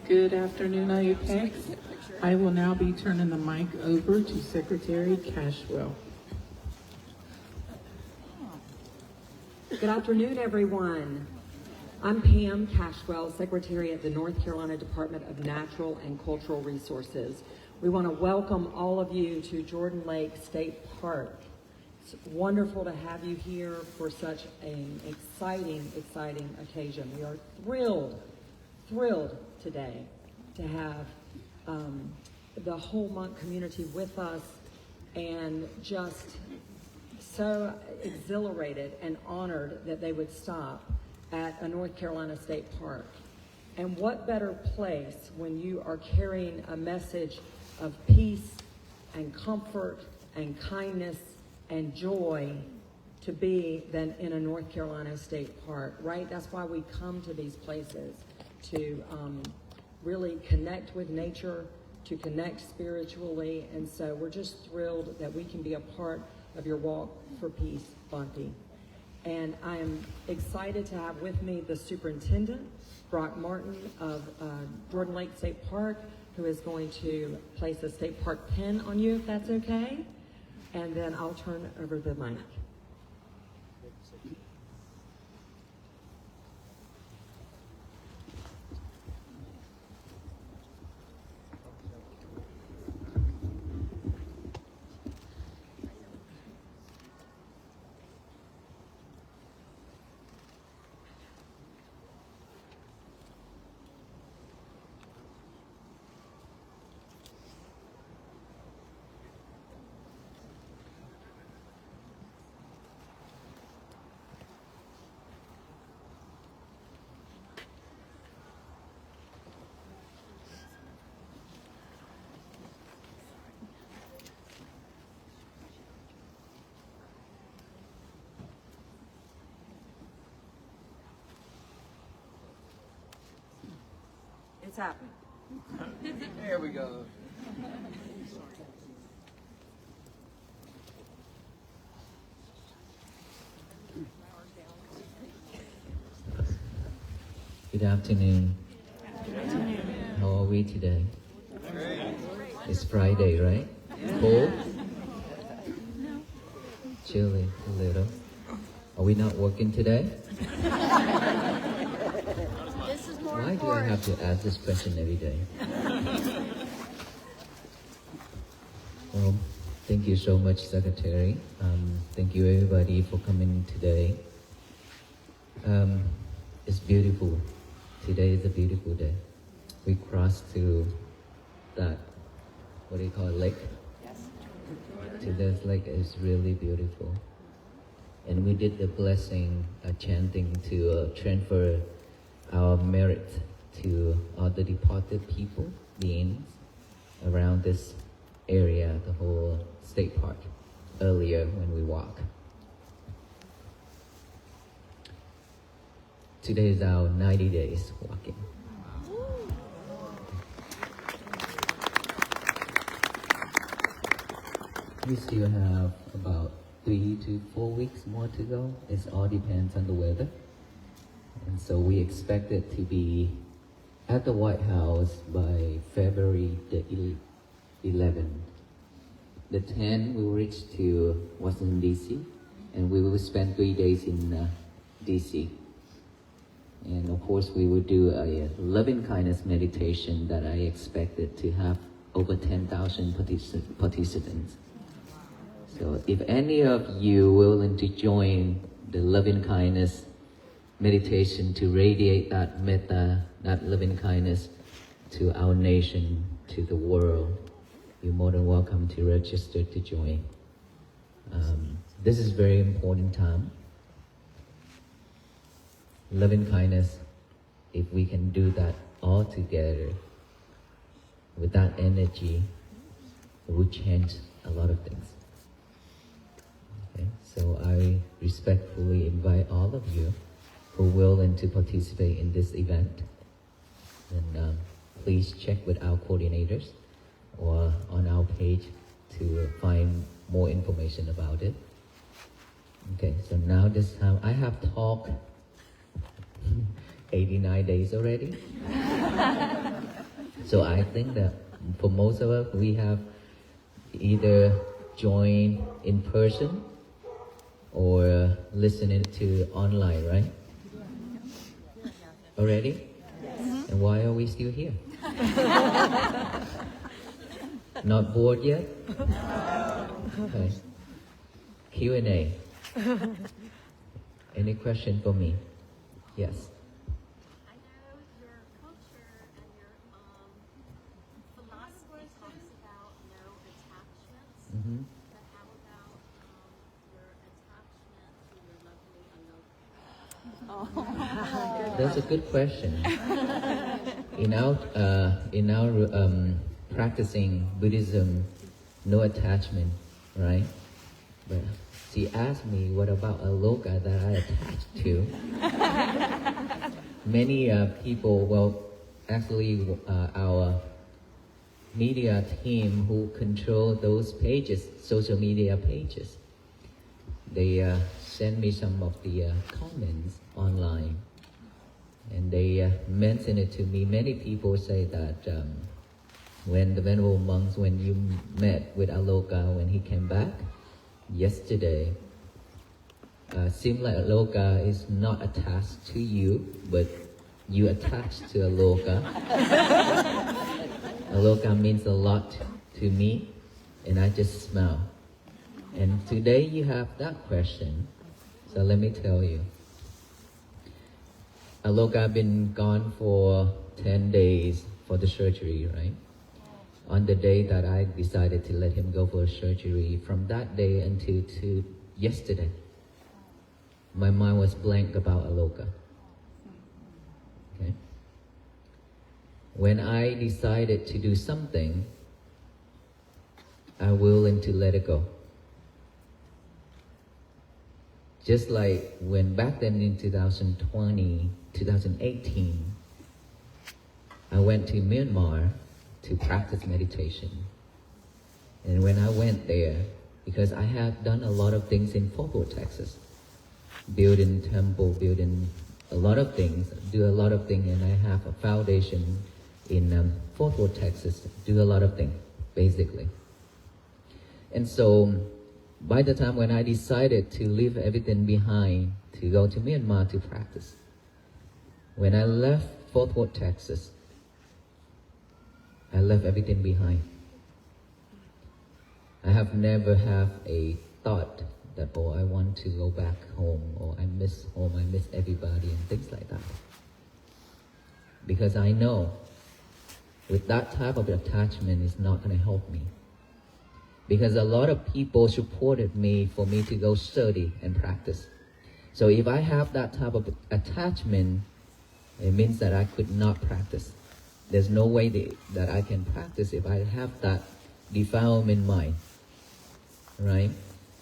Good afternoon, Apex. I will now be turning the mic over to Secretary Cashwell. Good afternoon, everyone. I'm Pam Cashwell, Secretary at the North Carolina Department of Natural and Cultural Resources. We want to welcome all of you to Jordan Lake State Park. It's wonderful to have you here for such an exciting occasion. We are thrilled today to have the whole monk community with us, and just so exhilarated and honored that they would stop at a North Carolina state park. And what better place when you are carrying a message of peace and comfort and kindness and joy to be than in a North Carolina state park, right? That's why we come to these places, to really connect with nature, to connect spiritually. And so we're just thrilled that we can be a part of your Walk for Peace, Bunty. And I am excited to have with me the superintendent, Brock Martin of Jordan Lake State Park, who is going to place a state park pin on you, if that's okay. And then I'll turn over the mic. It's happening. There we go. Good afternoon. How are we today? Great. It's Friday, right? Cold? Chilly a little. Are we not working today? Why do I have to ask this question every day? Well, thank you so much, Secretary. Thank you everybody for coming today. It's beautiful. Today is a beautiful day. We crossed to that, what do you call it, lake? Yes. To this lake is really beautiful. And we did the blessing, chanting to transfer our merit to all the departed people, beings around this area, the whole state park, earlier when we walk. Today is our 90 days walking. We still have about 3 to 4 weeks more to go. It all depends on the weather. And so we expect it to be at the White House by February the 11th. The 10th we will reach to Washington, D.C., and we will spend 3 days in D.C. And of course we will do a loving kindness meditation that I expected to have over 10,000 participants. So if any of you willing to join the loving kindness meditation to radiate that metta, that loving kindness to our nation, to the world, you're more than welcome to register to join. This is very important time. Loving kindness, if we can do that all together, with that energy, it will change a lot of things. Okay? So I respectfully invite all of you who are willing to participate in this event. And please check with our coordinators or on our page to find more information about it. Okay, so now this time I have talked 89 days already. So I think that for most of us, we have either joined in person or listening to online, right? Already? Yes. And why are we still here? Not bored yet? Okay. Q&A. Any question for me? Yes. I know your culture and your philosophy talks about no attachments, Mm-hmm. but how about your attachment to your lovely Aloha? That's a good question. In our practicing Buddhism, no attachment, right? But she asked me, what about a loka that I attached to? Many people, well, actually our media team who control those pages, social media pages, they send me some of the comments online, and they mention it to me. Many people say that when the Venerable monks, when you met with Aloka, when he came back yesterday, seems like Aloka is not attached to you, but you attached to Aloka. Aloka means a lot to me, and I just smile. And today you have that question, so let me tell you. Aloka been gone for 10 days for the surgery, right? On the day that I decided to let him go for surgery, from that day until to yesterday, my mind was blank about Aloka. Okay? When I decided to do something, I'm willing to let it go. Just like when back then in 2020, 2018, I went to Myanmar to practice meditation. And when I went there, because I had done a lot of things in Fort Worth, Texas, building temple, building a lot of things, do a lot of things, and I have a foundation in Fort Worth, Texas, do a lot of things, basically. And so, by the time when I decided to leave everything behind to go to Myanmar to practice, when I left Fort Worth, Texas, I left everything behind. I have never had a thought that, oh, I want to go back home, or I miss home, I miss everybody, and things like that. Because I know with that type of attachment is not going to help me. Because a lot of people supported me for me to go study and practice. So if I have that type of attachment, it means that I could not practice. There's no way that I can practice if I have that defilement mind, right?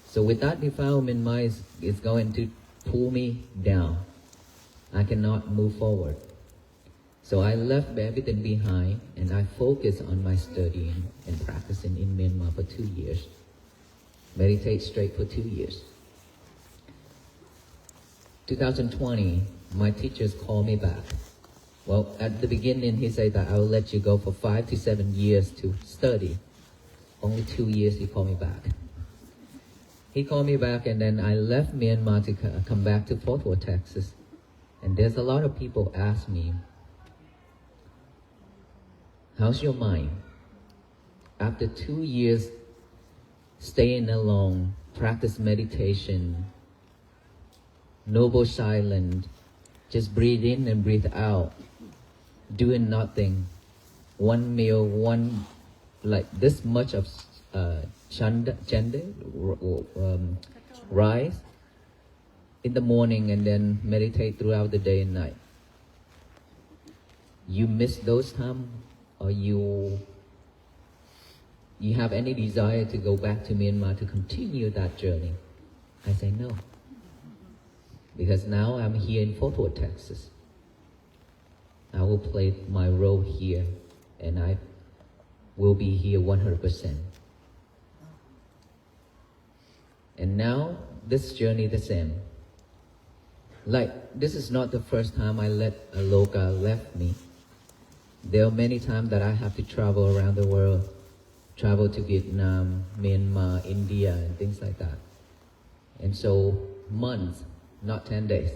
So with that defilement mind, it's going to pull me down. I cannot move forward. So I left everything behind, and I focused on my studying and practicing in Myanmar for 2 years. Meditate straight for 2 years. 2020, my teachers called me back. Well, at the beginning, he said that I will let you go for 5 to 7 years to study. Only 2 years he called me back. He called me back, and then I left Myanmar to come back to Fort Worth, Texas. And there's a lot of people ask me, how's your mind? After 2 years staying alone, practice meditation, noble silence, just breathe in and breathe out, doing nothing, one meal, like this much of chanda, rice in the morning, and then meditate throughout the day and night. You miss those times, or you have any desire to go back to Myanmar to continue that journey? I say no. Because now I'm here in Fort Worth, Texas. I will play my role here, and I will be here 100%. And now, this journey the same. Like, this is not the first time I let Aloka left me. There are many times that I have to travel around the world, travel to Vietnam, Myanmar, India, and things like that. And so months, not 10 days.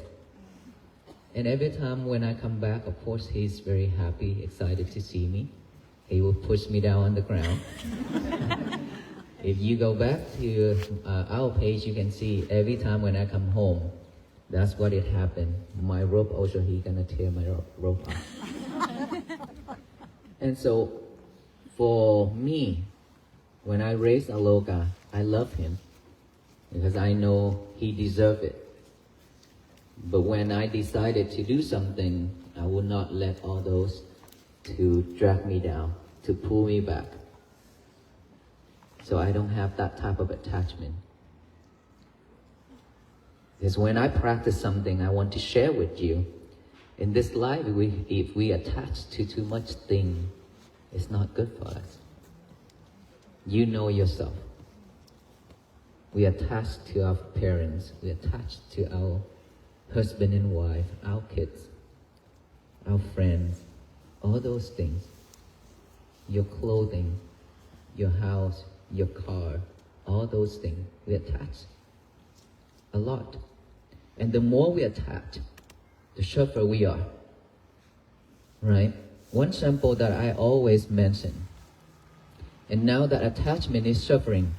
And every time when I come back, of course, he's very happy, excited to see me. He will push me down on the ground. If you go back to our page, you can see every time when I come home, that's what it happened. My rope also, he gonna tear my rope off. And so, for me, when I raised Aloka, I love him because I know he deserved it. But when I decided to do something, I would not let all those to drag me down, to pull me back. So I don't have that type of attachment. Because when I practice something, I want to share with you. In this life, if we attach to too much thing, it's not good for us. You know yourself. We attach to our parents. We attach to our husband and wife, our kids, our friends, all those things. Your clothing, your house, your car, all those things. We attach a lot. And the more we attach, the suffer we are. Right? One sample that I always mention, and now that attachment is suffering.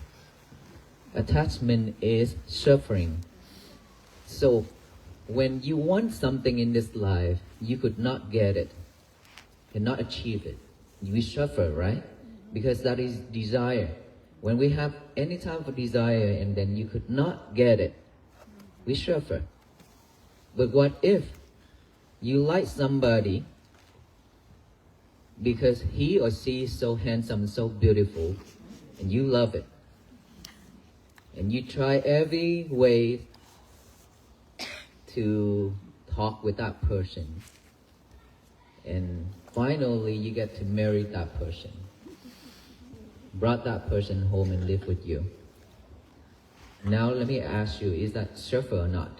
Attachment is suffering. So, when you want something in this life, you could not get it, cannot achieve it. We suffer, right? Because that is desire. When we have any type of desire and then you could not get it, we suffer. But what if you like somebody because he or she is so handsome, so beautiful, and you love it, and you try every way to talk with that person, and finally you get to marry that person, brought that person home and live with you. Now let me ask you, is that suffer or not?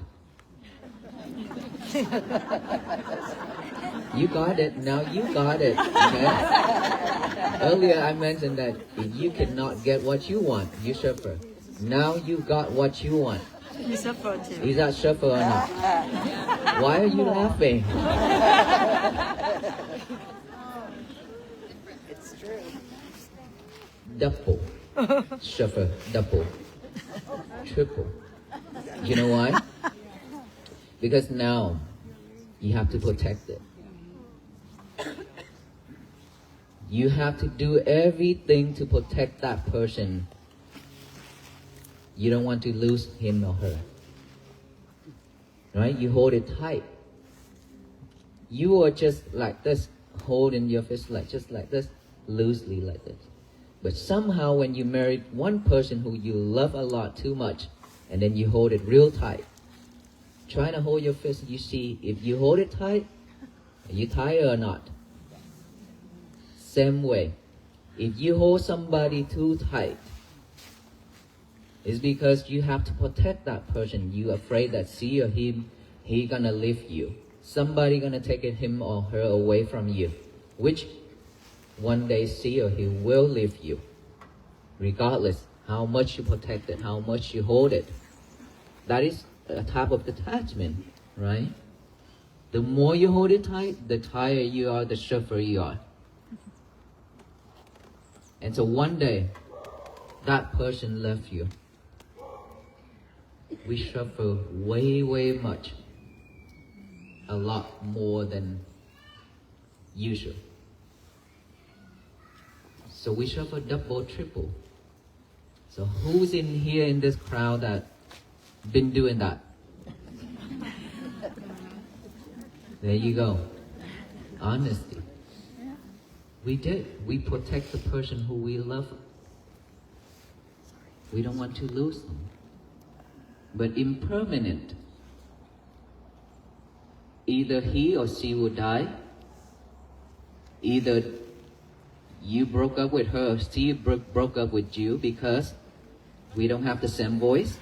You got it, now you got it, okay? Earlier I mentioned that if you cannot get what you want, you suffer. Now you got what you want. You suffer too. Is that suffer or not? Why are you laughing? It's true. Double. Suffer, double. Triple. You know why? Because now you have to protect it. You have to do everything to protect that person. You don't want to lose him or her. Right? You hold it tight. You are just like this, holding your fist just like this, loosely like this. But somehow when you marry one person who you love a lot too much, and then you hold it real tight, trying to hold your fist, you see, if you hold it tight, are you tired or not? Same way, if you hold somebody too tight, it's because you have to protect that person. You're afraid that she or him, he gonna leave you. Somebody gonna take him or her away from you, which one day she or he will leave you, regardless how much you protect it, how much you hold it. That is a type of attachment, right? The more you hold it tight, the tighter you are, the suffer you are. And so one day, that person left you. We suffer way, way much. A lot more than usual. So we suffer double, triple. So who's in here in this crowd that been doing that? There you go. Honesty. We did. We protect the person who we love. We don't want to lose them. But impermanent. Either he or she will die. Either you broke up with her or she broke up with you because we don't have the same voice.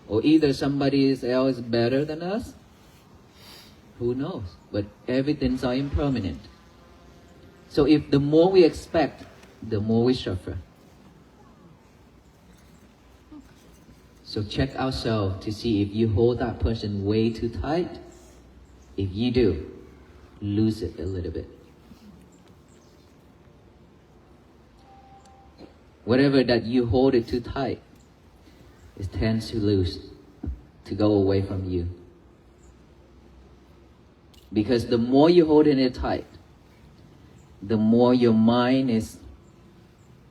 Or either somebody else is better than us, Who knows? But everything's are impermanent. So if the more we expect, the more we suffer. So check ourselves to see if you hold that person way too tight. If you do, lose it a little bit. Whatever that you hold it too tight, it tends to lose, to go away from you. Because the more you hold it tight, the more your mind is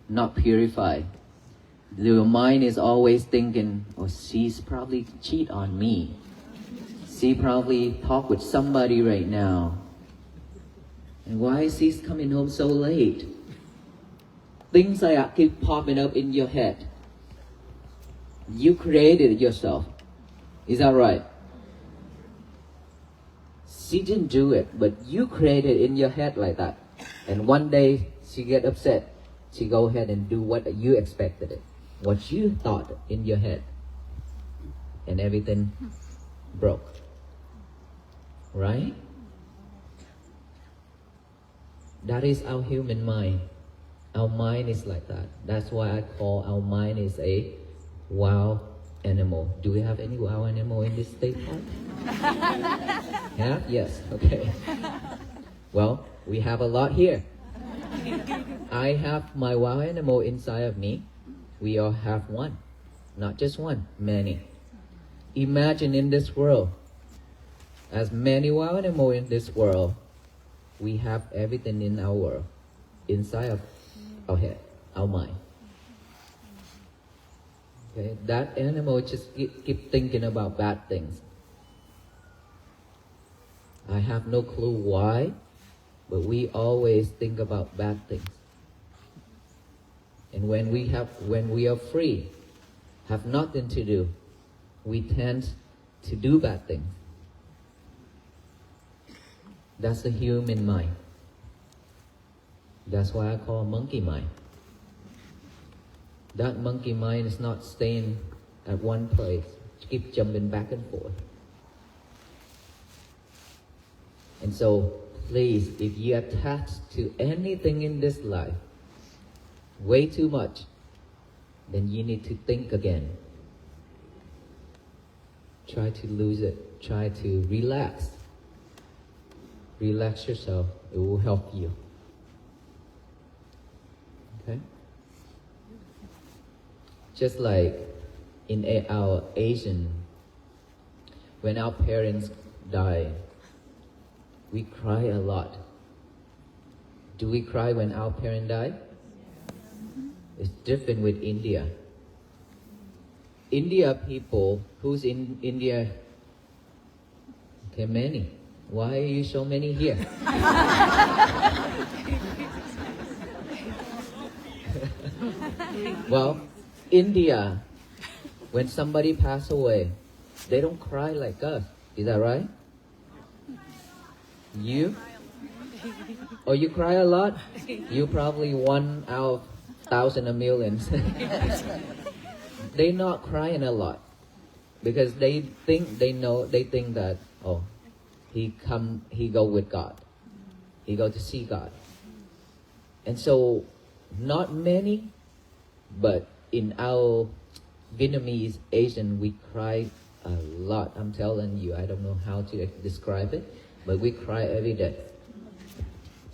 not purified. Your mind is always thinking, oh, she's probably cheat on me. She probably talk with somebody right now. And why is she coming home so late? Things like that keep popping up in your head. You created it yourself. Is that right? She didn't do it, but you created it in your head like that. And one day she get upset. She go ahead and do what you expected it. What you thought in your head. And everything broke. Right? That is our human mind. Our mind is like that. That's why I call our mind is a wild animal. Do we have any wild animal in this state park? Yeah? Yes. Okay. Well, we have a lot here. I have my wild animal inside of me. We all have one. Not just one, many. Imagine in this world, as many wild animals in this world, we have everything in our world, inside of our head, our mind. Okay, that animal just keep thinking about bad things. I have no clue why, but we always think about bad things. And when we are free, have nothing to do, we tend to do bad things. That's the human mind. That's why I call monkey mind. That monkey mind is not staying at one place. Keep jumping back and forth. And so, please, if you attach to anything in this life way too much, then you need to think again. Try to lose it. Try to relax. Relax yourself. It will help you. Okay? Just like in our Asian, when our parents die, we cry a lot. Do we cry when our parents die? It's different with India. India people, who's in India? Okay, many. Why are you so many here? Well, India, when somebody passes away, they don't cry like us. Is that right? You? Oh, you cry a lot? You probably one out of 1,000 or millions. They're not crying a lot because they think that, oh, he go with God. He go to see God. And so, not many, but in our Vietnamese, Asian, we cry a lot. I'm telling you, I don't know how to describe it, but we cry every day.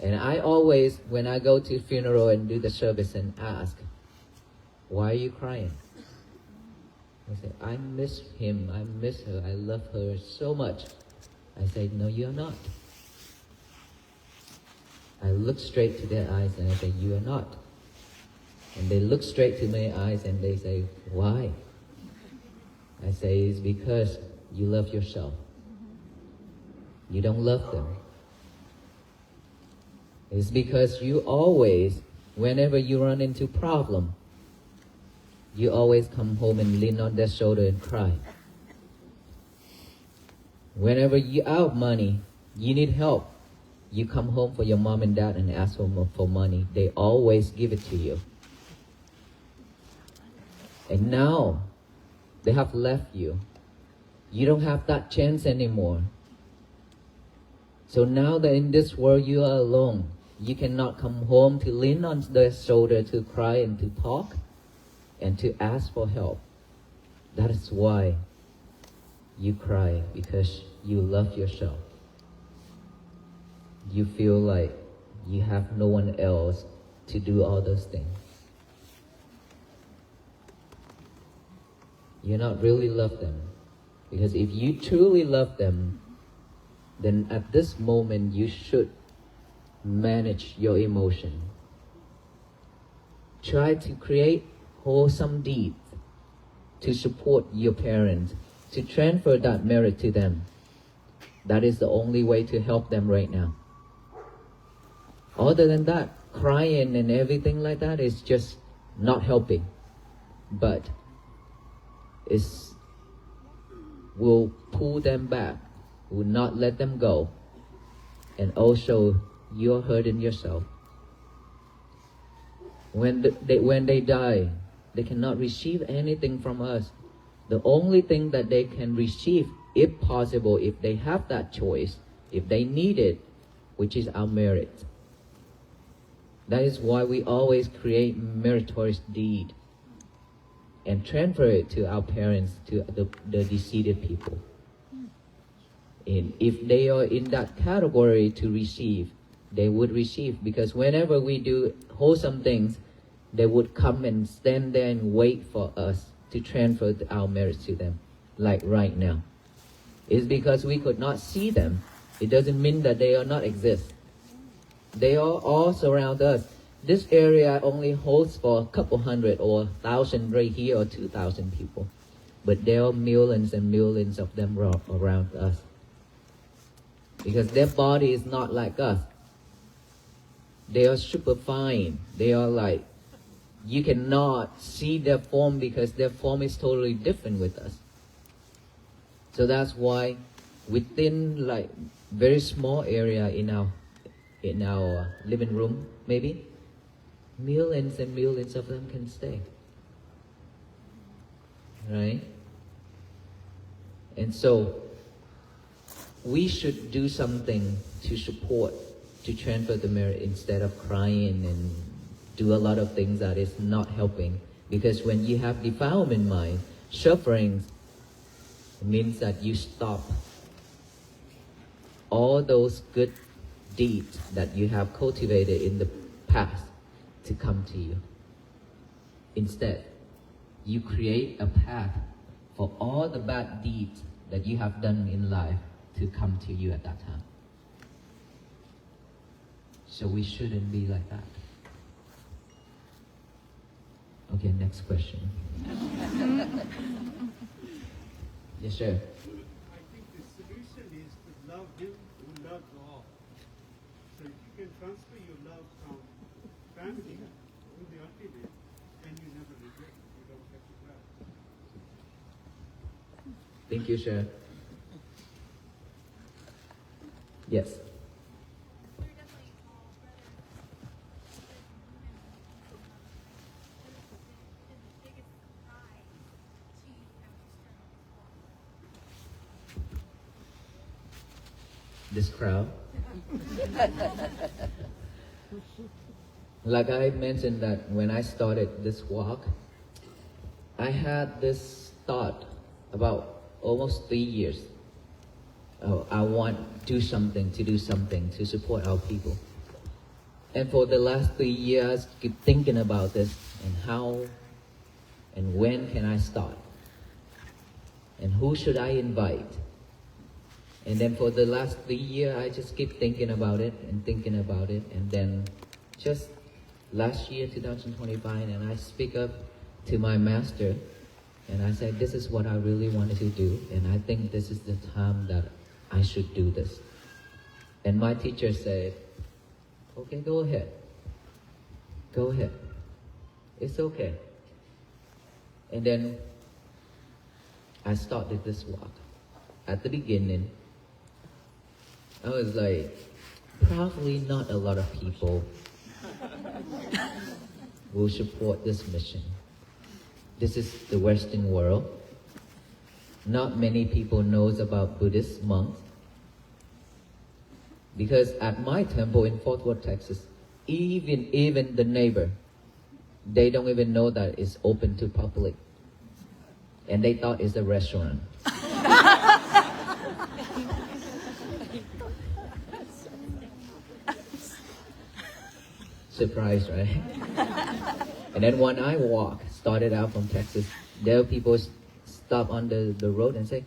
And I always, when I go to funeral and do the service and ask, why are you crying? I say, I miss him, I miss her, I love her so much. I say, no, you're not. I look straight to their eyes and I say, you are not. And they look straight to my eyes and they say, why? I say, it's because you love yourself. You don't love them. It's because you always, whenever you run into problem, you always come home and lean on their shoulder and cry. Whenever you're out of money, you need help. You come home for your mom and dad and ask for money. They always give it to you. And now, they have left you. You don't have that chance anymore. So now that in this world you are alone, you cannot come home to lean on their shoulder to cry and to talk and to ask for help. That is why you cry, because you love yourself. You feel like you have no one else to do all those things. You're not really love them. Because if you truly love them, then at this moment you should manage your emotion. Try to create wholesome deeds to support your parents, to transfer that merit to them. That is the only way to help them right now. Other than that, crying and everything like that is just not helping. But it will pull them back, will not let them go. And also, you're hurting yourself. When they die, they cannot receive anything from us. The only thing that they can receive, if possible, if they have that choice, if they need it, which is our merit. That is why we always create meritorious deed and transfer it to our parents, to the deceased people. And if they are in that category to receive, they would receive, because whenever we do wholesome things, they would come and stand there and wait for us to transfer our merits to them, like right now. It's because we could not see them. It doesn't mean that they are not exist. They are all surround us. This area only holds for a couple hundred or 1,000 right here, or 2,000 people. But there are millions and millions of them around us. Because their body is not like us. They are super fine. They are like, you cannot see their form because their form is totally different with us. So that's why within like very small area in our living room, maybe, millions and millions of them can stay. Right? And so we should do something to support, to transfer the merit, instead of crying and do a lot of things that is not helping. Because when you have defilement mind, suffering means that you stop all those good deeds that you have cultivated in the past to come to you. Instead, you create a path for all the bad deeds that you have done in life to come to you at that time. So we shouldn't be like that. Okay, next question. Yes, sir. I think the solution is to love him who loves all. So if you can transfer your love from family to the ultimate, then you never regret it. You don't have to cry. Thank you, sir. Yes. We're definitely all brothers. The biggest surprise to you after This crowd. Like I mentioned that when I started this walk, I had this thought about almost 3 years. Oh, I want to do something to support our people. And for the last 3 years, I keep thinking about this and how and when can I start? And who should I invite? And then for the last 3 years, I just keep thinking about it. And then just last year, 2025, and I speak up to my master. And I said, this is what I really wanted to do. And I think this is the time that I should do this. And my teacher said, okay, go ahead. Go ahead. It's okay. And then I started this walk. At the beginning, I was like, probably not a lot of people will support this mission. This is the Western world. Not many people knows about Buddhist monks. Because at my temple in Fort Worth, Texas, even the neighbor, they don't even know that it's open to public. And they thought it's a restaurant. Surprised, right? And then when I started out from Texas, there were people stop on the road and say,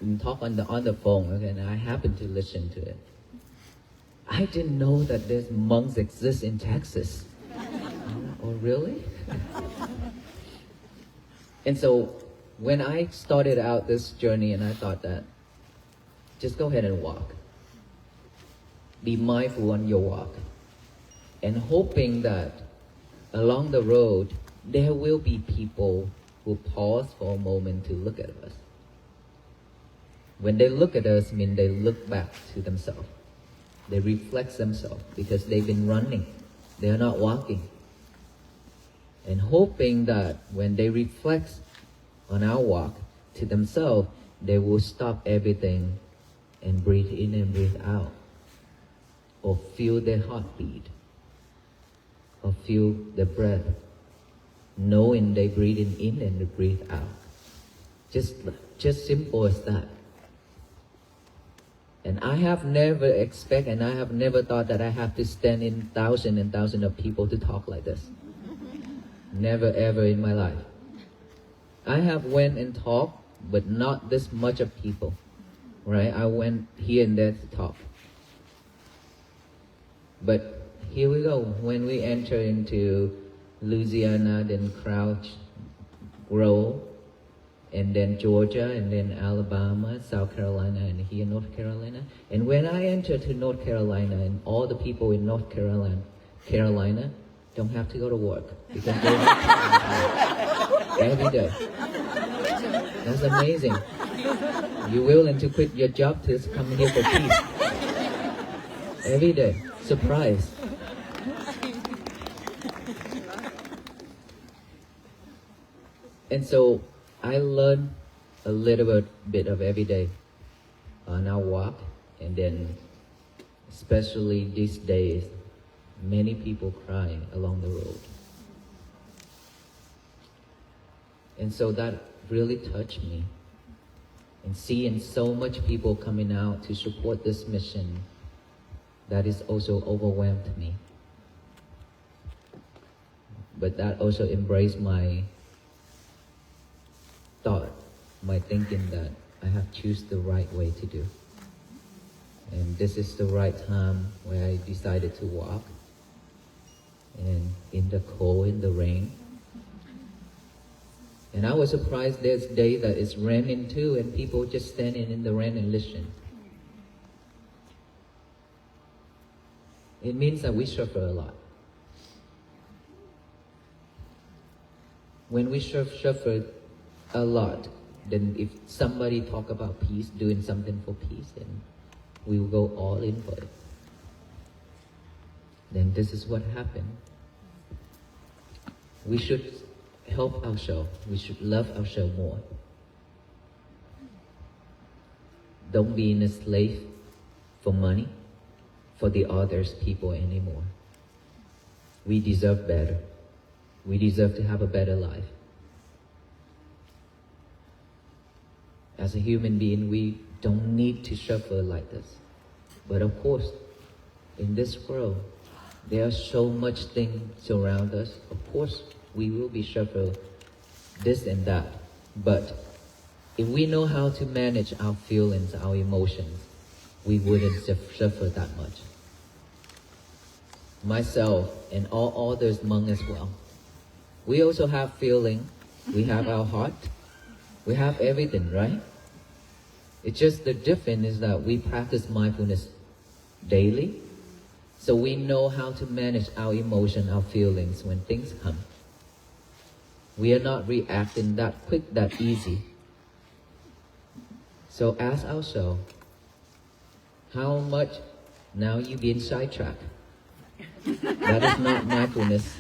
and talk on the phone, okay, and I happened to listen to it. I didn't know that there's monks exist in Texas. Oh, really? And so when I started out this journey, and I thought that, just go ahead and walk. Be mindful on your walk. And hoping that along the road, there will be people who pause for a moment to look at us. When they look at us, they look back to themselves. They reflect themselves because they've been running. They are not walking. And hoping that when they reflect on our walk to themselves, they will stop everything and breathe in and breathe out. Or feel their heartbeat. Or feel the breath. Knowing they breathing in and they breathe out. Just simple as that. And I have never and I have never thought that I have to stand in thousands and thousands of people to talk like this. Never ever in my life. I have went and talked, but not this much of people, right? I went here and there to talk. But here we go. When we enter into Louisiana, then Crouch Grove, and then Georgia, and then Alabama, South Carolina, and here North Carolina. And when I enter to North Carolina, and all the people in North Carolina don't have to go to work because they every day. That's amazing. You're willing to quit your job to come here for peace. Every day. Surprise. And so I learned a little bit of every day on our walk, and then especially these days, many people crying along the road. And so that really touched me. And seeing so much people coming out to support this mission, that is also overwhelmed me. But that also embraced my thought, my thinking that I have choose the right way to do. And this is the right time where I decided to walk. And in the cold, in the rain. And I was surprised there's a day that it's raining too, and people just standing in the rain and listen. It means that we suffer a lot. When we suffer a lot, then if somebody talk about peace, doing something for peace, then we will go all in for it. Then this is what happened. We should help ourselves. We should love ourselves more. Don't be a slave for money, for the others people anymore. We deserve better. We deserve to have a better life. As a human being, we don't need to suffer like this. But of course, in this world, there are so much things around us. Of course, we will be suffer this and that. But if we know how to manage our feelings, our emotions, we wouldn't suffer that much. Myself and all others monks as well. We also have feeling. We have our heart. We have everything, right? It's just the difference is that we practice mindfulness daily. So we know how to manage our emotion, our feelings when things come. We are not reacting that quick, that easy. So ask ourselves, how much now you been sidetracked? That is not mindfulness.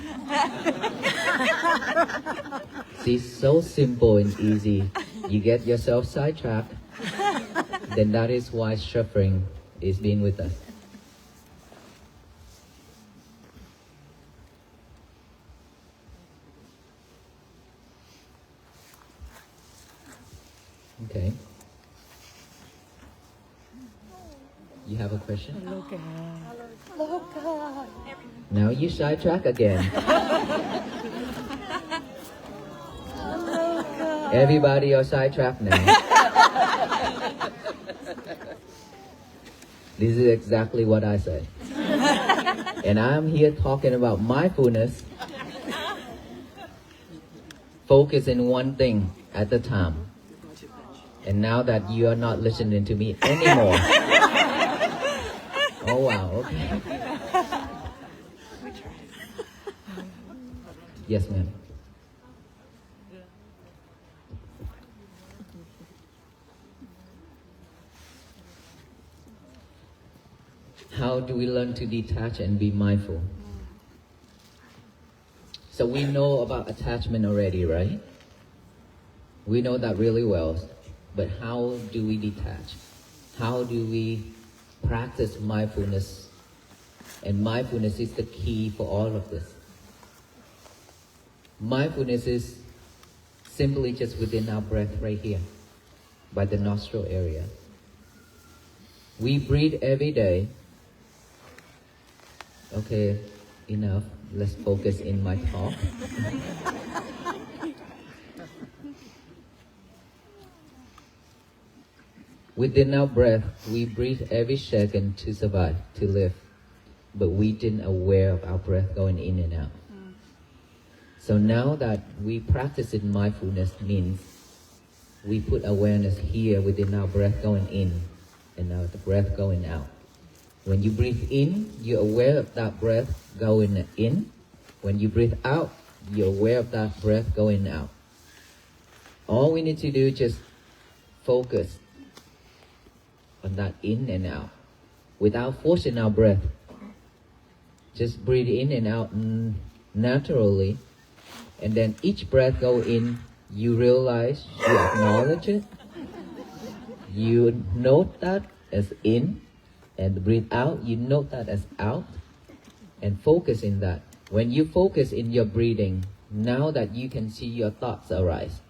See, so simple and easy. You get yourself sidetracked, then that is why suffering is being with us. Okay. You have a question? Now you sidetrack again. Everybody are sidetracked now. This is exactly what I said. And I'm here talking about mindfulness. Focus in one thing at a time. And now that you are not listening to me anymore. Oh wow, okay. Yes, ma'am. How do we learn to detach and be mindful? So we know about attachment already, right? We know that really well. But how do we detach? How do we practice mindfulness? And mindfulness is the key for all of this. Mindfulness is simply just within our breath right here, by the nostril area. We breathe every day. Okay, enough. Let's focus in my talk. Within our breath, we breathe every second to survive, to live. But we didn't aware of our breath going in and out. So now that we practice in mindfulness means we put awareness here within our breath going in and now the breath going out. When you breathe in, you're aware of that breath going in. When you breathe out, you're aware of that breath going out. All we need to do is just focus on that in and out without forcing our breath. Just breathe in and out naturally. And then each breath go in, you realize, you acknowledge it. You note that as in, and breathe out, you note that as out, and focus in that. When you focus in your breathing, now that you can see your thoughts arise.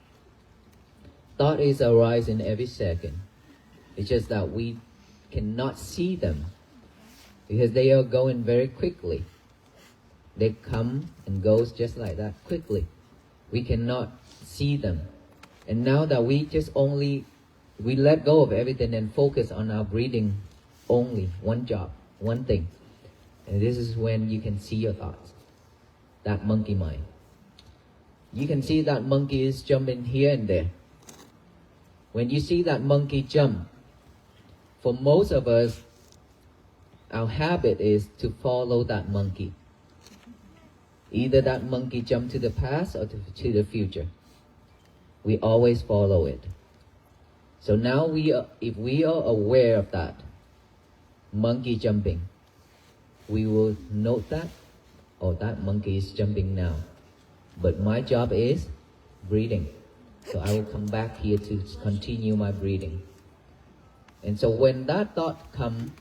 Thought is arising every second. It's just that we cannot see them because they are going very quickly. They come and goes just like that, quickly. We cannot see them. And now that we let go of everything and focus on our breathing only, one job, one thing. And this is when you can see your thoughts, that monkey mind. You can see that monkey is jumping here and there. When you see that monkey jump, for most of us, our habit is to follow that monkey. Either that monkey jump to the past or to the future. We always follow it. So now if we are aware of that monkey jumping, we will note that, oh, that monkey is jumping now. But my job is breathing. So I will come back here to continue my breathing. And so when that thought comes,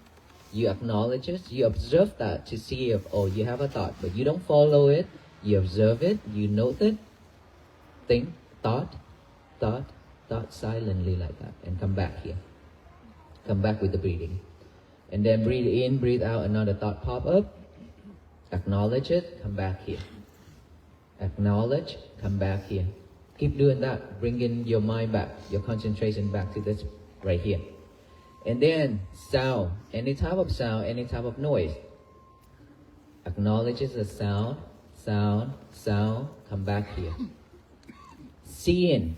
you acknowledge it, you observe that to see if, oh, you have a thought, but you don't follow it, you observe it, you note it, think, thought silently like that, and come back here. Come back with the breathing. And then breathe in, breathe out, another thought pop up, acknowledge it, come back here. Acknowledge, come back here. Keep doing that, bringing your mind back, your concentration back to this right here. And then sound, any type of sound, any type of noise. Acknowledges the sound, come back here. Seeing.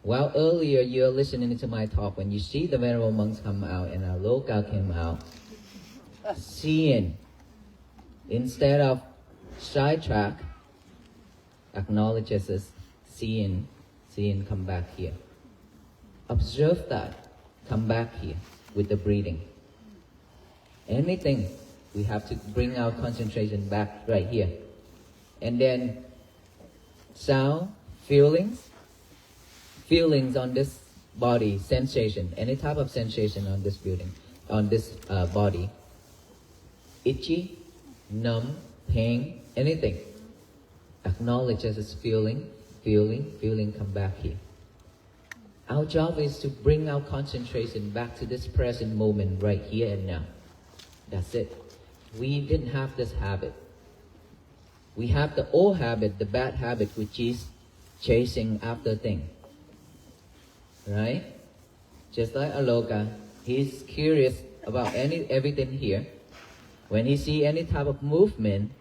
While earlier you're listening to my talk, when you see the venerable monks come out and our loka came out, seeing, instead of sidetrack, acknowledges as seeing, come back here. Observe that. Come back here with the breathing. Anything, we have to bring our concentration back right here. And then sound, feelings on this body, sensation, any type of sensation on this body. Itchy, numb, pain, anything. Acknowledge as it's feeling, come back here. Our job is to bring our concentration back to this present moment right here and now. That's it. We didn't have this habit. We have the old habit, the bad habit, which is chasing after things. Right? Just like Aloka, he's curious about everything here. When he see any type of movement,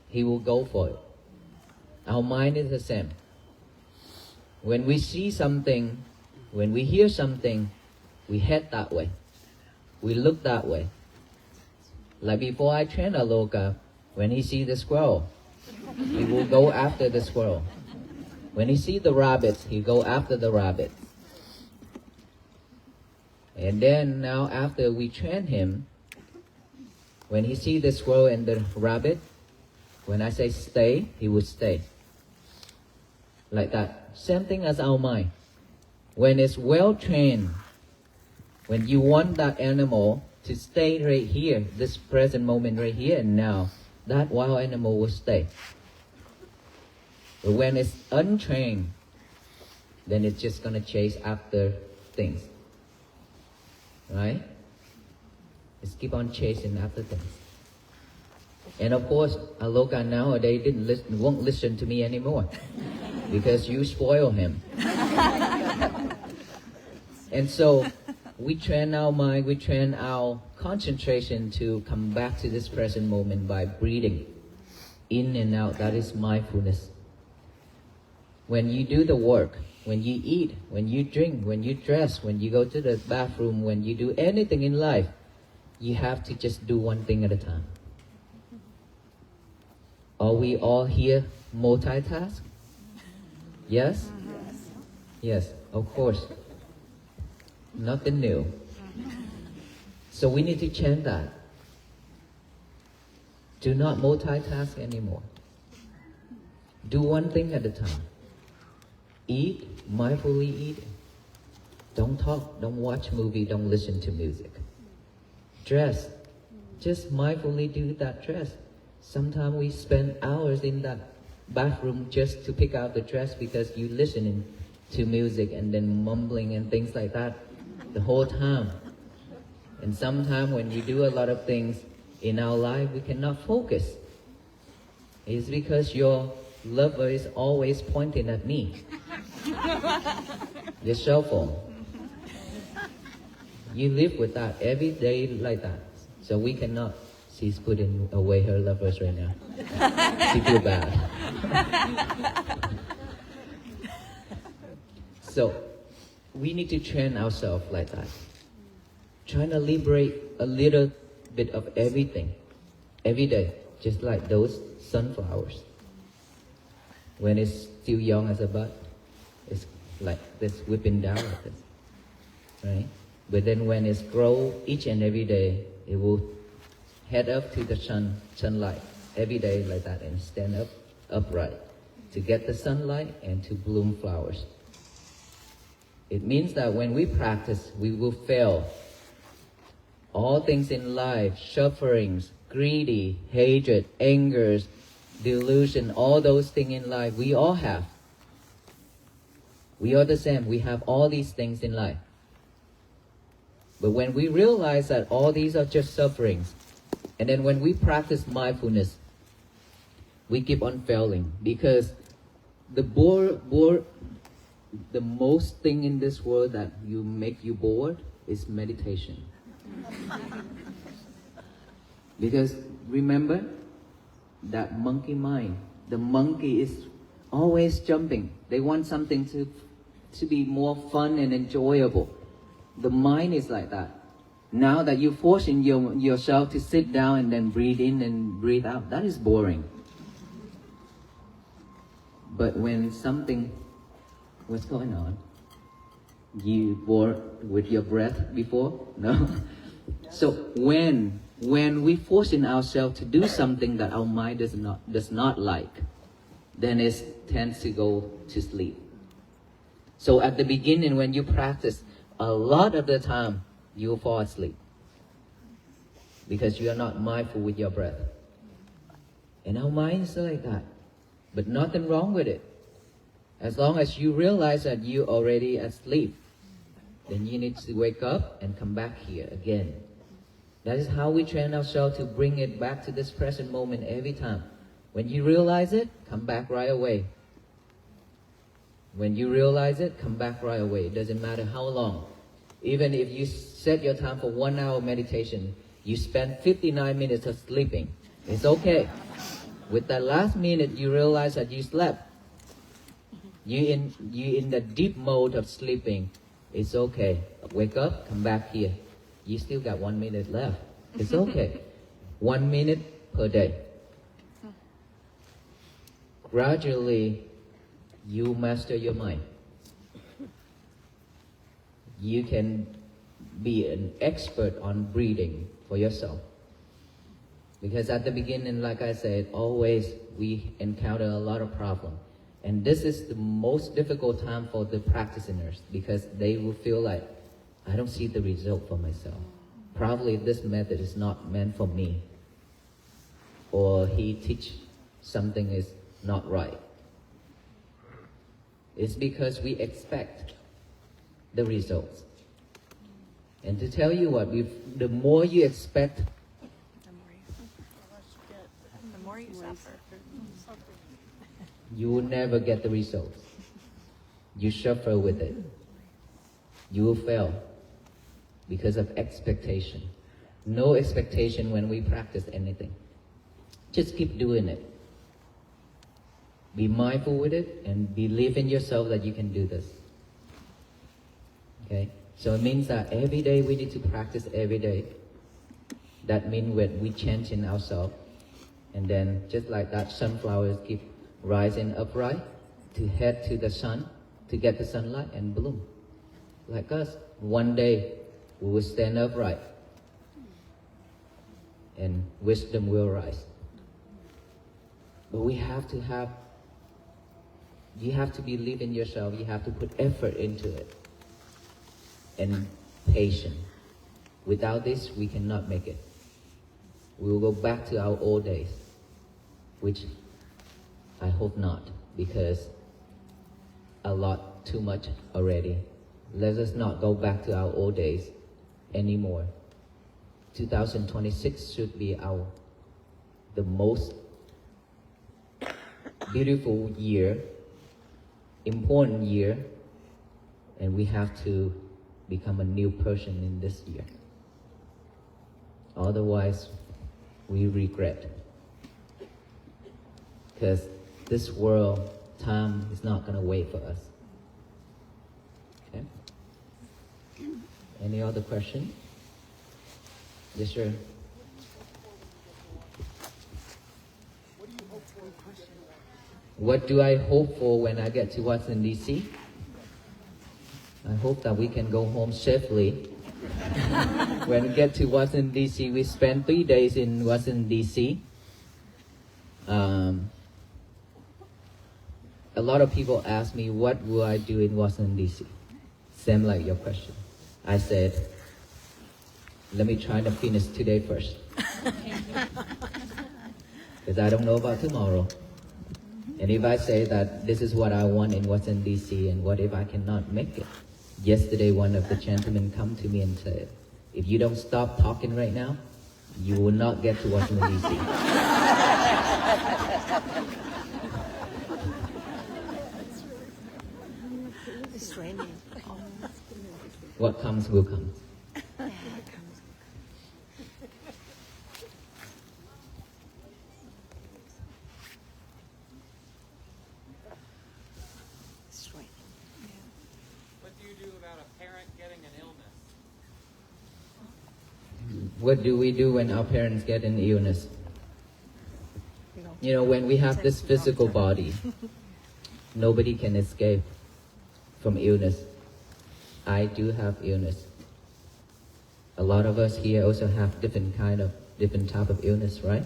he will go for it. Our mind is the same. When we see something, when we hear something, we head that way. We look that way. Like before I train Aloka, when he see the squirrel, he will go after the squirrel. When he see the rabbits, he go after the rabbit. And then now after we train him, when he see the squirrel and the rabbit, when I say stay, he will stay. Like that. Same thing as our mind. When it's well trained, when you want that animal to stay right here, this present moment right here and now, that wild animal will stay. But when it's untrained, then it's just going to chase after things. Right? Just keep on chasing after things. And of course, Aloka nowadays won't listen to me anymore because you spoil him. And so we train our mind, we train our concentration to come back to this present moment by breathing in and out. That is mindfulness. When you do the work, when you eat, when you drink, when you dress, when you go to the bathroom, when you do anything in life, you have to just do one thing at a time. Are we all here multitask? Yes? Yes, of course. Nothing new. So we need to change that. Do not multitask anymore. Do one thing at a time. Eat, mindfully eat. Don't talk, don't watch movie, don't listen to music. Dress, just mindfully do that dress. Sometimes we spend hours in that bathroom just to pick out the dress because you listening to music and then mumbling and things like that the whole time. And sometimes when we do a lot of things in our life, we cannot focus. It's because your lover is always pointing at me. Your cell phone. You live with that every day like that. So we cannot. She's putting away her lovers right now. She feel bad. So we need to train ourselves like that. Trying to liberate a little bit of everything every day, just like those sunflowers. When it's still young as a bud, it's like this, whipping down like this, right? But then when it's grow each and every day, it will head up to the sunlight every day like that and stand up upright to get the sunlight and to bloom flowers. It means that when we practice, we will fail. All things in life, sufferings, greedy, hatred, angers, delusion, all those things in life, we all have. We are the same. We have all these things in life. But when we realize that all these are just sufferings, and then when we practice mindfulness, we keep on failing because the most thing in this world that make you bored is meditation. Because remember that monkey mind. The monkey is always jumping. They want something to be more fun and enjoyable. The mind is like that. Now that you're forcing yourself to sit down and then breathe in and breathe out, that is boring. But when something, what's going on? You bored with your breath before? No? So when we forcing ourselves to do something that our mind does not like, then it tends to go to sleep. So at the beginning when you practice, a lot of the time you will fall asleep because you are not mindful with your breath. And our mind is like that. But nothing wrong with it. As long as you realize that you already asleep, then you need to wake up and come back here again. That is how we train ourselves to bring it back to this present moment every time. When you realize it, come back right away. When you realize it, come back right away. It doesn't matter how long. Even if you set your time for 1 hour meditation, you spend 59 minutes of sleeping. It's okay. With that last minute, you realize that you slept. You in the deep mode of sleeping. It's okay. Wake up, come back here. You still got 1 minute left. It's okay. 1 minute per day. Gradually, you master your mind. You can be an expert on breathing for yourself. Because at the beginning, like I said, always we encounter a lot of problems. And this is the most difficult time for the practitioners because they will feel like, I don't see the result for myself. Probably this method is not meant for me. Or he teach something is not right. It's because we expect the results. And to tell you what, the more you expect, The more you suffer. you will never get the results. You suffer with it. You will fail because of expectation. No expectation when we practice anything. Just keep doing it. Be mindful with it and believe in yourself that you can do this. Okay? So it means that every day we need to practice every day. That means when we change in ourselves. And then just like that, sunflowers keep rising upright to head to the sun, to get the sunlight and bloom. Like us, one day we will stand upright and wisdom will rise. But we have to have, you have to believe in yourself, you have to put effort into it. And patience. Without this, we cannot make it. We will go back to our old days, which I hope not, because a lot too much already. Let us not go back to our old days anymore. 2026 should be the most beautiful year, important year, and we have to become a new person in this year. Otherwise, we regret. Because this world, time is not going to wait for us. Okay? Any other question? Yes, sir. What do I hope for when I get to Washington, D.C.? I hope that we can go home safely. When we get to Washington, D.C., we spend 3 days in Washington, D.C. A lot of people ask me, what will I do in Washington, D.C.? Same like your question. I said, let me try to finish today first. Because I don't know about tomorrow. And if I say that this is what I want in Washington, D.C., and what if I cannot make it? Yesterday, one of the gentlemen come to me and said, if you don't stop talking right now, you will not get to Washington, D.C. It's raining. What comes will come. It's raining. What do you do about a parent getting an illness? What do we do when our parents get an illness? You know, when we have this physical body, nobody can escape from illness. I do have illness. A lot of us here also have different type of illness, right?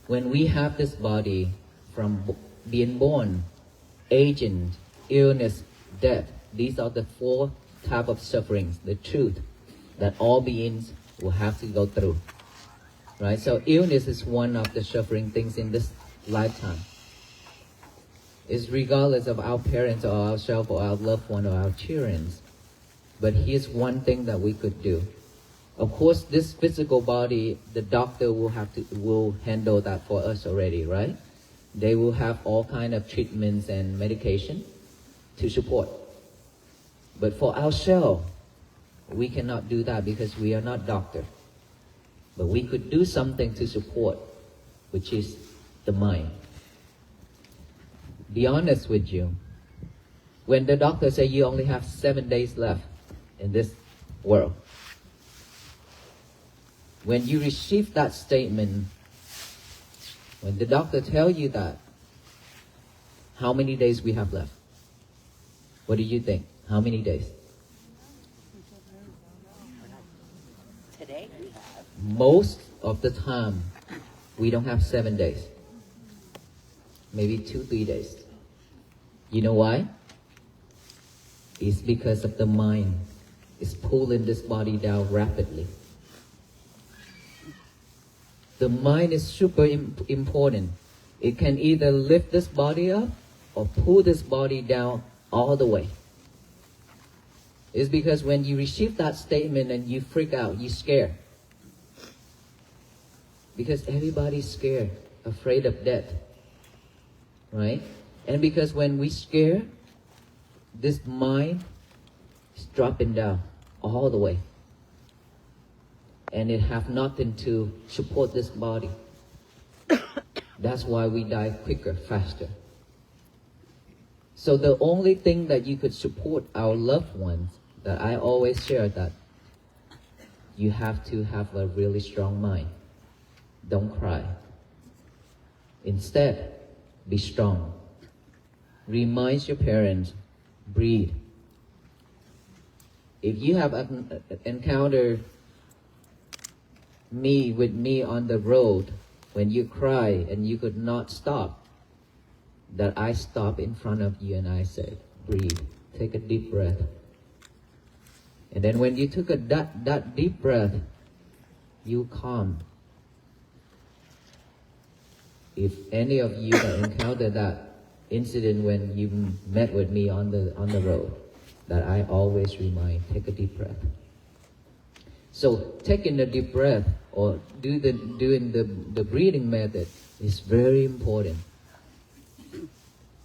When we have this body, from being born, aging, illness, death, these are the 4 type of sufferings, the truth that all beings will have to go through. Right? So illness is one of the suffering things in this lifetime. is regardless of our parents or ourselves or our loved one or our children. But here's one thing that we could do. Of course, this physical body, the doctor will handle that for us already, right? They will have all kind of treatments and medication to support. But for ourselves, we cannot do that because we are not doctor. But we could do something to support, which is the mind. Be honest with you. When the doctor says you only have 7 days left in this world, when you receive that statement, when the doctor tells you that, how many days we have left? What do you think? How many days? Today we have. Most of the time, we don't have 7 days. Maybe 2-3 days. You know why? It's because of the mind. It's pulling this body down rapidly. The mind is super important. It can either lift this body up or pull this body down all the way. It's because when you receive that statement and you freak out, you scare. Because everybody's scared, afraid of death. Right? And because when we scare, this mind is dropping down all the way. And it have nothing to support this body. That's why we die quicker, faster. So the only thing that you could support our loved ones, that I always share, that you have to have a really strong mind. Don't cry. Instead, be strong. Remind your parents, breathe. If you have encountered with me on the road, when you cry and you could not stop, that I stop in front of you and I said, breathe, take a deep breath. And then when you took that deep breath, you calm. If any of you that encountered that incident when you met with me on the road, that I always remind, take a deep breath. So taking a deep breath or doing the breathing method is very important.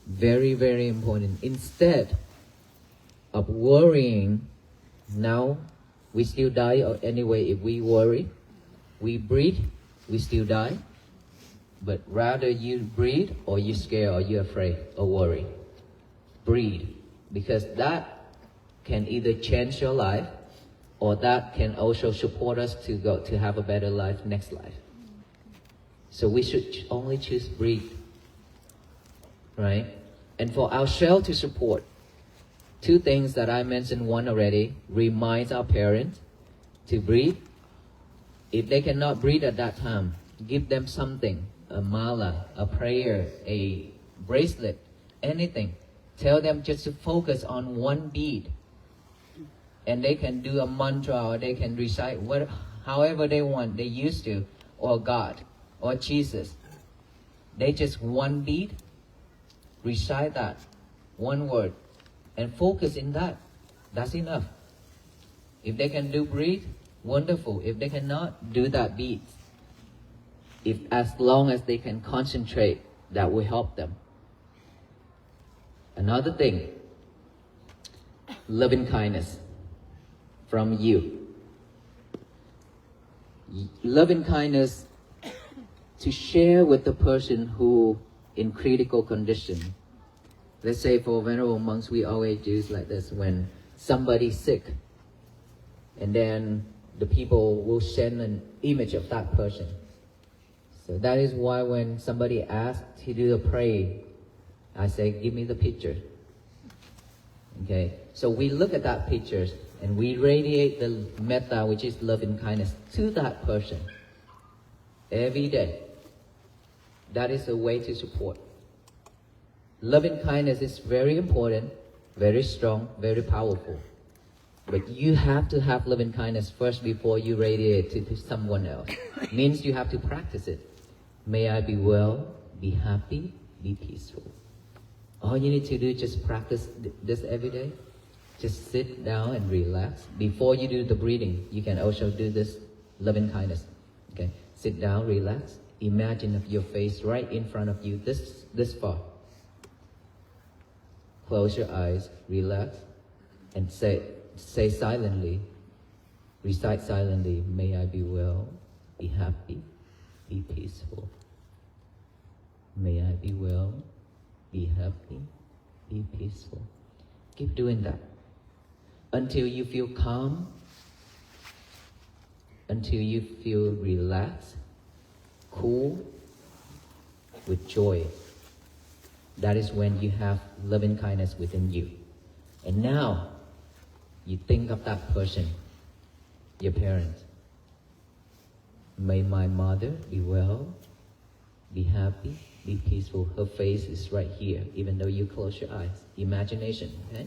Very, very important. Instead of worrying, now we still die anyway. If we worry, we breathe, we still die. But rather you breathe or you scare or you're afraid or worry. Breathe. Because that can either change your life or that can also support us to have a better life next life. So we should only choose breathe. Right? And for ourselves to support, 2 things that I mentioned, one already, remind our parents to breathe. If they cannot breathe at that time, give them something, a mala, a prayer, a bracelet, anything. Tell them just to focus on one beat. And they can do a mantra or they can recite however they want, they used to, or God, or Jesus. They just one beat, recite that, one word, and focus in that. That's enough. If they can do breathe, wonderful. If they cannot, do that beat. As long as they can concentrate, that will help them. Another thing, loving kindness from you. Loving kindness to share with the person who in critical condition. Let's say for venerable monks, we always do like this. When somebody's sick, and then the people will send an image of that person. So that is why when somebody asks to do the prayer, I say, give me the picture. Okay, so we look at that picture and we radiate the metta, which is love and kindness, to that person every day. That is a way to support. Love and kindness is very important, very strong, very powerful. But you have to have love and kindness first before you radiate it to someone else. Means you have to practice it. May I be well, be happy, be peaceful. All you need to do is just practice this every day. Just sit down and relax. Before you do the breathing, you can also do this loving kindness. Okay, sit down, relax. Imagine of your face right in front of you, this far. Close your eyes, relax, and say silently, recite silently, may I be well, be happy, be peaceful. May I be well, be happy, be peaceful. Keep doing that until you feel calm, until you feel relaxed, cool, with joy. That is when you have loving kindness within you. And now, you think of that person, your parents. May my mother be well, be happy, be peaceful. Her face is right here, even though you close your eyes. Imagination, okay?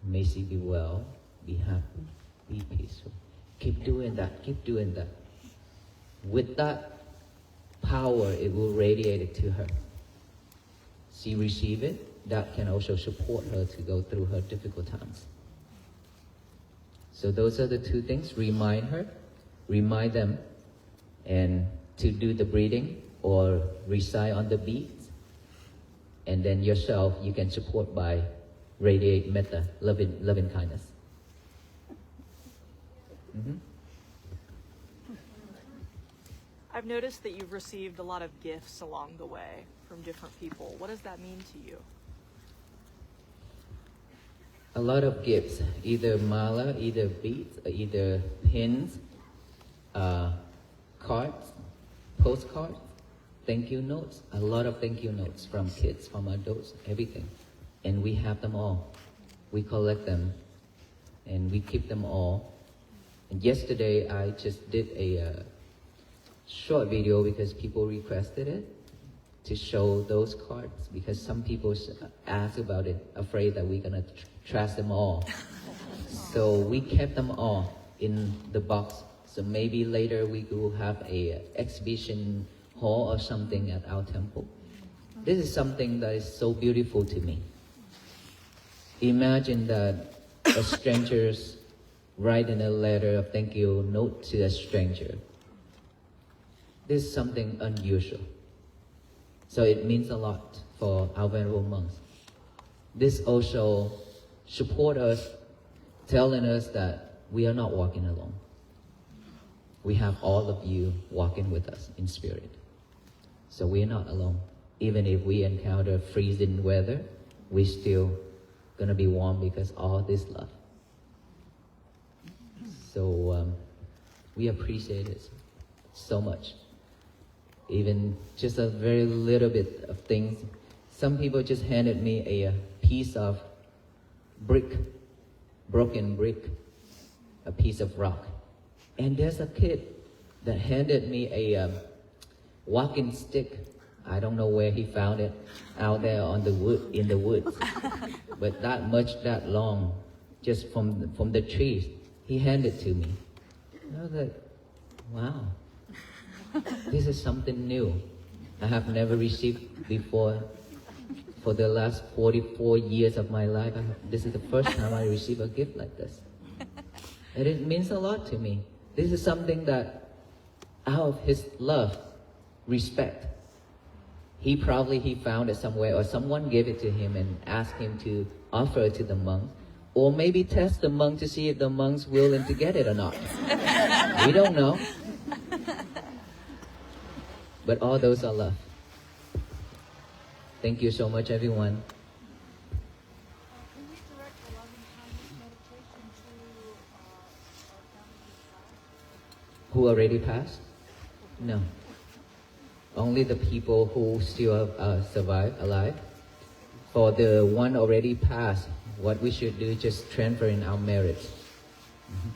May she be well, be happy, be peaceful. Keep doing that, keep doing that. With that power, it will radiate it to her. She receive it, that can also support her to go through her difficult times. So those are the two things. Remind her, remind them, and to do the breathing or recite on the beats. And then yourself, you can support by radiate metta, loving kindness. Mm-hmm. I've noticed that you've received a lot of gifts along the way from different people. What does that mean to you? A lot of gifts, either mala, either beads, either pins, cards, postcards, thank you notes, a lot of thank you notes from kids, from adults, everything. And we have them all. We collect them and we keep them all. And yesterday I just did a short video because people requested it to show those cards, because some people ask about it, afraid that we're gonna trash them all. So we kept them all in the box. So maybe later we will have a exhibition hall or something at our temple. This is something that is so beautiful to me. Imagine that a stranger's writing a letter of thank you note to a stranger. This is something unusual. So it means a lot for our venerable monks. This also support us, telling us that we are not walking alone. We have all of you walking with us in spirit. So we are not alone. Even if we encounter freezing weather, we're still gonna be warm because all this love. So we appreciate it so much. Even just a very little bit of things. Some people just handed me a piece of brick, broken brick, a piece of rock. And there's a kid that handed me a walking stick. I don't know where he found it, out there on the wood, in the woods. But that much, that long, just from the trees, he handed to me. And I was like, wow, this is something new. I have never received before. For the last 44 years of my life, this is the first time I receive a gift like this. And it means a lot to me. This is something that, out of his love, respect, he found it somewhere, or someone gave it to him and asked him to offer it to the monks, or maybe test the monk to see if the monk's willing to get it or not. We don't know. But all those are love. Thank you so much, everyone. Can we direct the loving kindness meditation to our family? Who already passed? No. Only the people who still survive, alive. For the one already passed, what we should do is just transfer in our merits. Mm-hmm.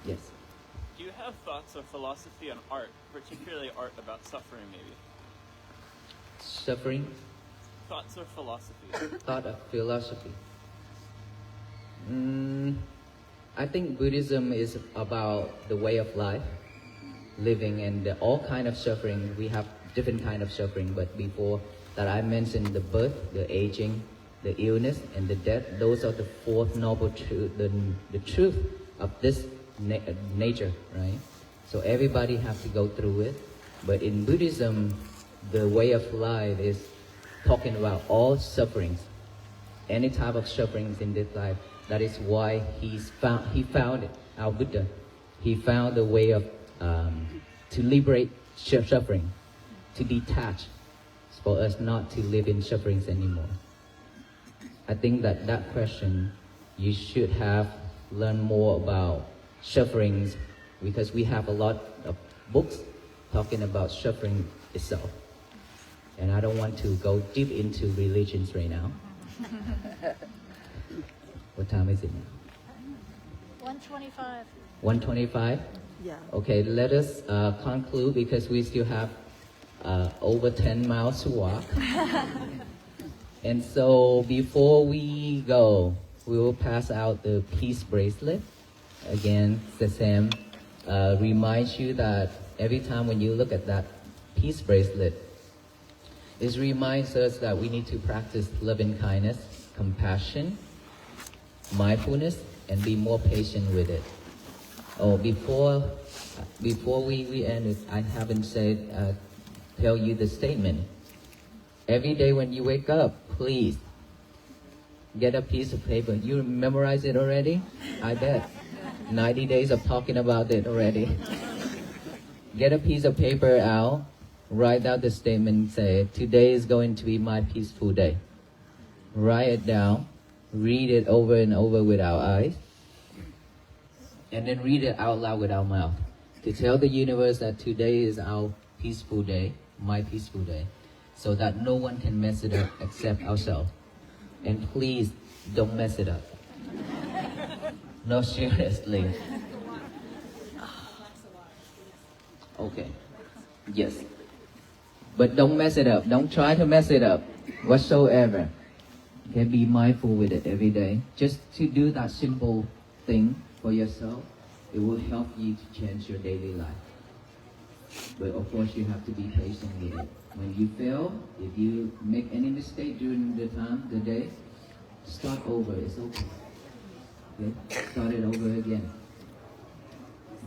Yes. Do you have thoughts or philosophy on art, particularly art about suffering, maybe? Suffering? Thoughts or philosophy? Thought of philosophy. I think Buddhism is about the way of life, living, and all kind of suffering. We have different kind of suffering. But before that, I mentioned the birth, the aging, the illness, and the death. Those are the four noble truth, the truth of this nature, right? So everybody have to go through it. But in Buddhism, the way of life is talking about all sufferings, any type of sufferings in this life. That is why he found it, our Buddha. He found a way of to liberate suffering, to detach, for us not to live in sufferings anymore. I think that question, you should have learned more about sufferings, because we have a lot of books talking about suffering itself. And I don't want to go deep into religions right now. What time is it now? 125. 1:25? Yeah. Okay, let us conclude, because we still have over 10 miles to walk. And so before we go, we will pass out the peace bracelet. Again, Sesam reminds you that every time when you look at that peace bracelet, it reminds us that we need to practice loving kindness, compassion, mindfulness, and be more patient with it. Oh, before we end it, I haven't said, tell you the statement. Every day when you wake up, please get a piece of paper. You memorize it already? I bet. 90 days of talking about it already. Get a piece of paper out, write out the statement, say, today is going to be my peaceful day. Write it down, read it over and over with our eyes, and then read it out loud with our mouth. To tell the universe that today is our peaceful day, my peaceful day, so that no one can mess it up except ourselves. And please don't mess it up. No, seriously. Okay. Yes. But don't mess it up. Don't try to mess it up whatsoever. Okay, be mindful with it every day. Just to do that simple thing for yourself, it will help you to change your daily life. But of course, you have to be patient with it. When you fail, if you make any mistake during the day, start over. It's okay. Okay? Start it over again.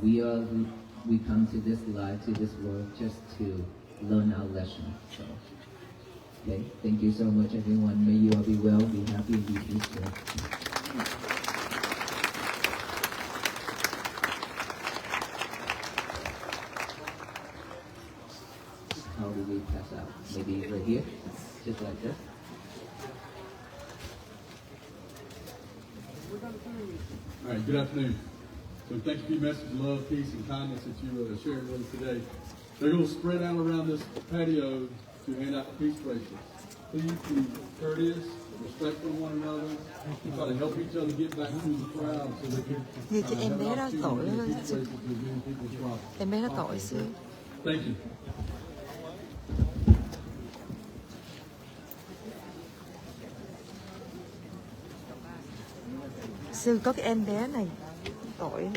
We come to this life, to this world, just to learn our lesson. So, okay, thank you so much, everyone. May you all be well, be happy, and be peaceful. How do we pass out? Maybe right here, just like this. All right, good afternoon. So thank you for your message of love, peace, and kindness that you shared with us today. They're going to spread out around this patio to hand out the peace bracelets. Please be courteous, respectful of one another, try to help each other get back through the crowd so they can Thì chị em have bé an đó opportunity tội to lắm. get these bracelets to win people's problems. Em bé nó tội xíu. Thank you. Sư có cái em bé này tội.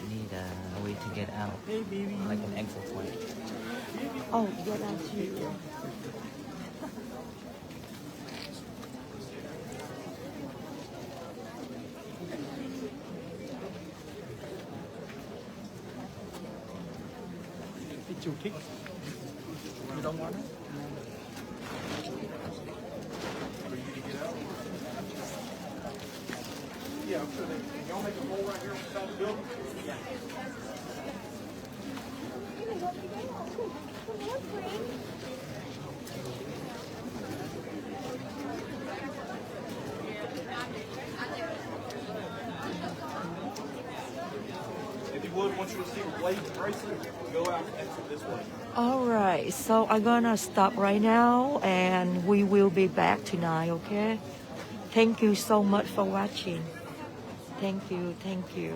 Need a way to get out, like an exit point. Oh, yeah, that's you. It's your kick. You don't want it? Yeah, I'm sure they can. Y'all make a hole right here on the side of the building? Yeah. If you would, once you receive a blade bracelet, go out and exit this way. All right, so I'm gonna stop right now and we will be back tonight, okay? Thank you so much for watching. Thank you, thank you.